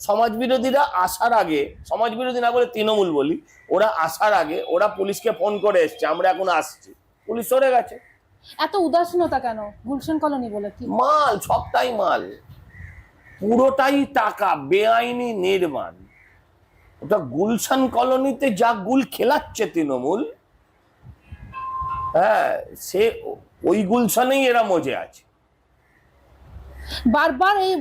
সমাজ বিরোধীরা আসার আগে, সমাজ বিরোধী না বলে তৃণমূল বলি, ওরা আসার আগে ওরা পুলিশকে ফোন করে এসছে আমরা এখন আসছি, পুলিশ সরে গেছে। এত উদাসীনতা কেন গুলশান কলোনি বলে? কি মাল, সবটাই মাল, পুরোটাই টাকা, বেআইনি নির্মাণ। ওটা গুলশান কলোনিতে যা গুল খেলাচ্ছে তৃণমূল, হ্যাঁ, সে ওই গুলশানেই এরা মজে আছে। বারবার এই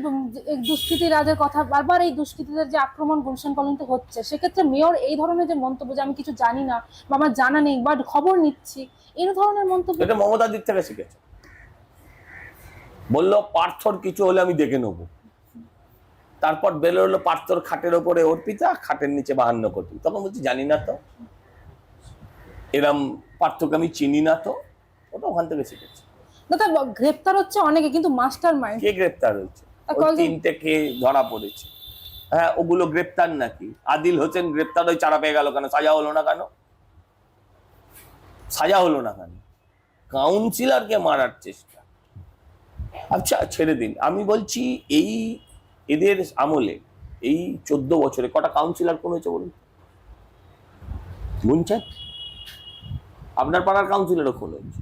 দুষ্কৃতী রাজের কথা, বারবার এই দুষ্কৃতীদের যে আক্রমণ গুলশান কলোনিতে হচ্ছে, সেক্ষেত্রে মেয়র এই ধরনের যে মন্তব্য যে আমি কিছু জানি না বা আমার জানা নেই বাট খবর নিচ্ছি, এই ধরনের মন্তব্য এটা মমতার দিক থেকে শিখেছে। বললো পার্থর কিছু হলে আমি দেখে নেবো, তারপর বেরোলো পার্থর খাটের ওপরে অর্পিতা, খাটের নিচে 52 কোটি। তখন বলছি জানি না তো, এরম পার্থকে আমি চিনি না তো। ওটা ওখান থেকে শিখেছে। দাদা গ্রেপ্তার হচ্ছে অনেকে, কিন্তু মাস্টার মাইন্ড কে গ্রেপ্তার হয়েছে? ওই 3টে কে ধরা পড়েছে। হ্যাঁ, ওগুলো গ্রেপ্তার নাকি? আদিল হোসেন গ্রেপ্তার হয়ে ছাড়া পেয়ে গেল কেন? সাজা হলো না কেন? সাজা হলো না কেন? কাউন্সিলরকে মারার চেষ্টা। আচ্ছা ছেড়ে দিন, আমি বলছি এই এদের আমলে এই 14 বছরে কটা কাউন্সিলর কোন হয়েছে বলুন? গুনছেন? আপনার পাড়ার কাউন্সিলরও খুন হয়েছে,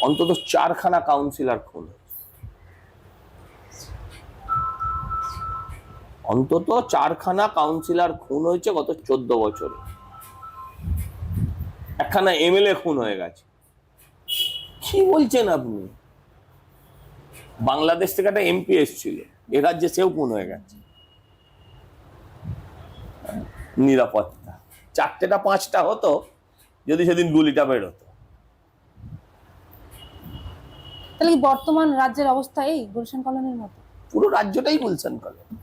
অন্তত 4খানা কাউন্সিলর খুন হয়েছে, অন্তত 4খানা কাউন্সিলর খুন হয়েছে গত 14 বছরে। একখানা এমএলএ খুন হয়ে গেছে। কি বলছেন আপনি? বাংলাদেশ থেকে একটা এমপি এসেছিল, এ রাজ্যে সেও খুন হয়ে গেছে। নিরাপত্তা 4টা 5টা হতো যদি সেদিন গুলিটা বেরোতো। তাহলে কি বর্তমান রাজ্যের অবস্থা এই গুলশান কলোনির মতো? পুরো রাজ্যটাই গুলশান কলোনি।